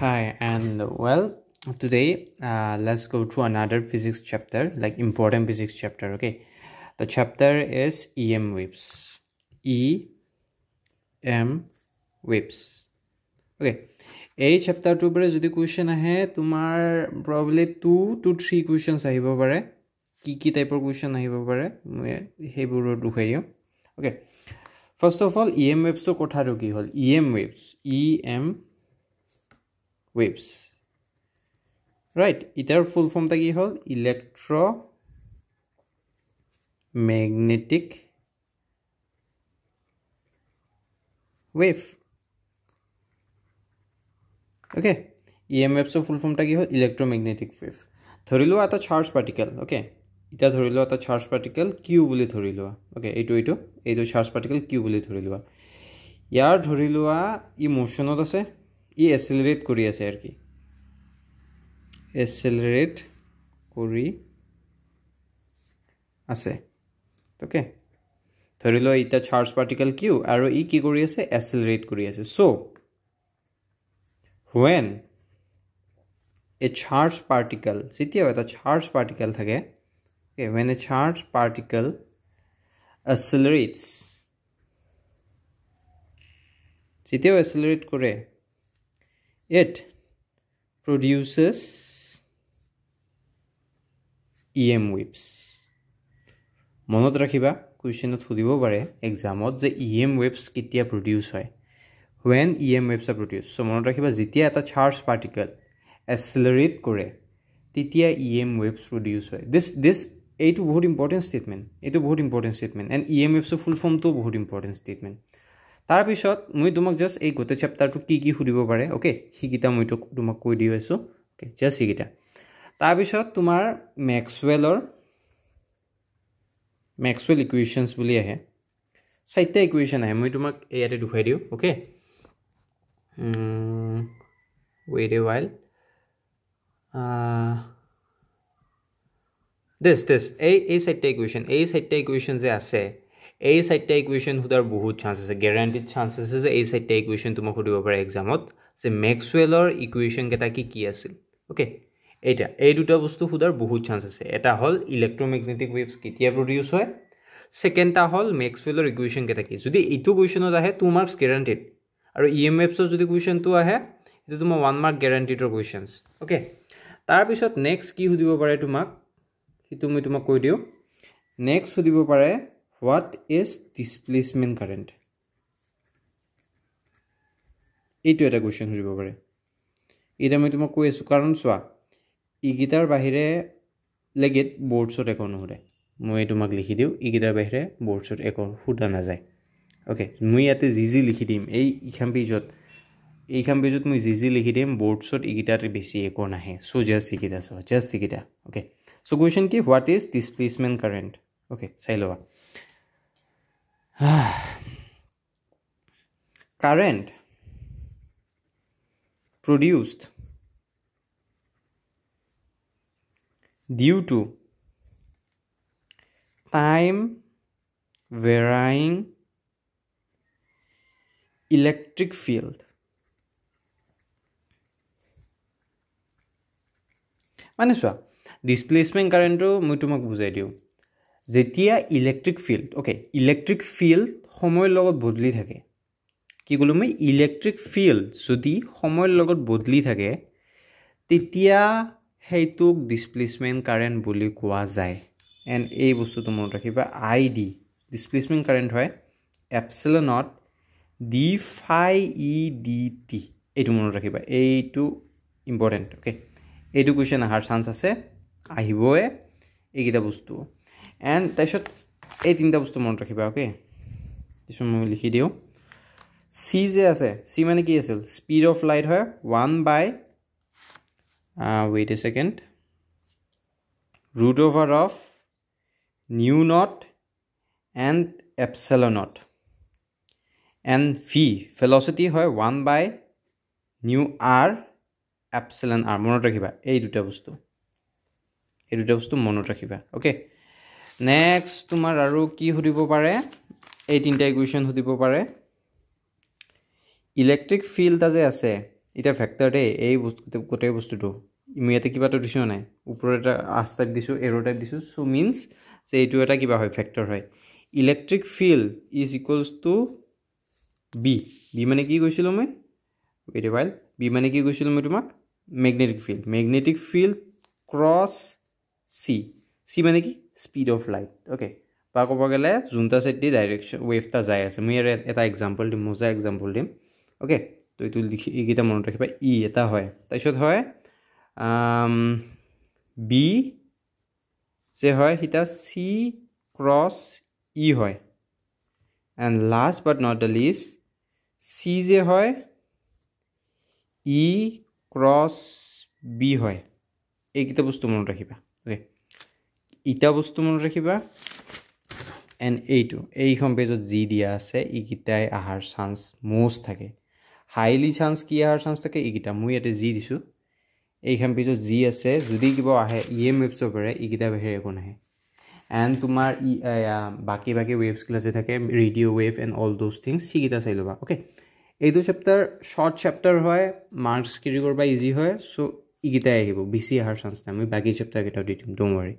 Hi, and today let's go to another physics chapter, like important physics chapter. Okay, the chapter is EM waves. EM waves. Okay, এই chapter টোৰ পৰা যদি question আহে তোমাৰ probably 2 to 3 questions আহিব পাৰে কি টাইপৰ question আহিব পাৰে মই হেইবোৰৰ দুখাই দিও okay first of all EM waves ৰ কথাটো কি হ'ল EM waves right itar full form ta ki hol electromagnetic wave okay EM waves full form ta ki hol electromagnetic wave dhorilo eta charge particle okay ita dhorilo eta charge particle q boli dhorilo okay eito charge particle q boli dhorilo yar dhorilo e motion ot ase e accelerate kori ase ar ki accelerate kori ase okay dhorilo ita charge particle q aro e ki kori ase accelerate kori ase so when a charged particle sitio eta charged particle thake okay when a charged particle accelerates sitio accelerate kore it produces EM waves monot rakhiba question ot hudibo pare exam ot je EM waves kitia produce hoy when EM waves are produced so monot rakhiba jitia eta charged particle accelerate kore titia EM waves produce hoy this etu bahut important statement and EM waves full form to bahut important statement tar pisot moi tumak just ei gote chapter to ki hudibo pare okay hikita moi to tumak koi di hoiso okay just hikita tar pisot tumar Maxwell equations boli ahe saita equation ahe moi tumak eyate dukhai diu okay wait a while this a saita equation je ase a saita equation hudar bahut chances ase guaranteed chances ase a saita equation tumak hudibo pare exam ot je Maxwellor equation keta ki asil okay eta ei duta bostu hudar bahut chances ase eta hol electromagnetic waves kitia produce hoy second ta hol Maxwellor equation keta ki jodi etu question ot ahe 2 marks guaranteed aro EM waves or jodi question to ahe etu tuma 1 mark guaranteed or questions okay tar pisot next ki hudibo pare tumak hitu moi tumak koi diu next hudibo pare what is displacement current etu eta question hudibo pare eta moi tumak koi asu karon swa igitar bahire legit boards ot ekon hore moi tumak likhi diu igitar bahire boards ot ekon huda na jay okay moi ate zizi likhi dim ei ikham pejot moi zizi likhi dim boards ot igitar besi ekon ahe so just ikita okay so question ki what is displacement current okay sai lowa current produced due to time varying electric field মানে সোয়া displacement current মই তোমাক বুজাই দিও যেতিয়া electric field okay electric field সময়ের লগত বদলি থাকে কি কলো মই ইলেক্ট্রিক ফিল্ড যদি সময়ের লগত বদলি থাকে তেতিয়া হেইতুক ডিসপ্লেসমেন্ট কারেন্ট বুলি কোৱা যায় এন্ড এই বস্তুটো মনত ৰাখিবা ID ডিসপ্লেসমেন্ট কাৰেন্ট হয় epsilon not d phi e dt এইটো মনত ৰাখিবা এইটো ইম্পৰ্টেন্ট ওকে এইটো কোৱেশ্চন আহাৰ চান্স আছে আহিবয়ে এইকিটা বস্তু এন্ড তাইছত এই তিনটা বস্তু মনত ৰাখিবা ওকে কিছু মই লিখি দিও c যে আছে c মানে কি আছিল স্পিড অফ লাইট হয় 1 by wait a second root over of nu naught and epsilon naught and v velocity hoy 1 by nu r epsilon r monot rakhiba ei duta bostu monot rakhiba okay next tumar aru ki hudibo pare ei tinta equation hudibo pare electric field as ase এটা vector দে এই গোটেই বস্তুটো মই ইয়াতে কিবা এটা দিছোঁ নাই ওপৰত এটা আছ টাইপ দিছোঁ এৰো টাইপ দিছোঁ সো মিন্স যে এইটো এটা কিবা হয় ভেক্টৰ হয় electric field is equals to B B মানে কি কৈছিলোঁ মই ৱেইট এ ৱাইল বি মানে কি কৈছিলোঁ মই তোমাক মেগনেটিক ফিল্ড ক্ৰছ চি মানে কি স্পীড অফ লাইট অ'কে বা ক'ব গ'লে যোনটা চাইড দি ডাইৰেকশ্যন ৱেভটা যাই আছে মই এটা এক্সাম্পল দিম মজা এক্সাম্পল দিম অ'কে তো এইটো লিখি এইকেইটা মনত ৰাখিবা ই এটা হয় তাৰপিছত হয় বি যে হয় সিটা চি ক্ৰছ ই হয় and last but not the least C যে হয় ই ক্ৰছ বি হয় এইকেইটা বস্তু মনত ৰাখিবা অ'কে ইটা বস্তু মনত ৰাখিবা এণ্ড এইখন পেজত যি দিয়া আছে এইকেইটাই অহাৰ চান্স মষ্ট থাকে হাইলি চান্স কি অহাৰ চান্স থাকে এইকেইটা মই ইয়াতে যি দিছোঁ এইখন পেজত যি আছে যদি কিবা আহে ৱেভছৰ পৰা এইকেইটা বাহিৰে একো নাহে এণ্ড তোমাৰ বাকী ৱেভছগিলা যে থাকে radio' wave and all those things সেইকেইটা চাই ল'বা অ'কে এইটো চেপ্টাৰ শ্বৰ্ট চেপ্টাৰ হয় মাৰ্কছ কেৰি কৰিব ইজি হয় চ' এইকেইটাই আহিব বেছি অহাৰ চান্স নাই মই বাকী চেপ্টাৰকেইটাও দি দিম ড'ন্ট ৱৰি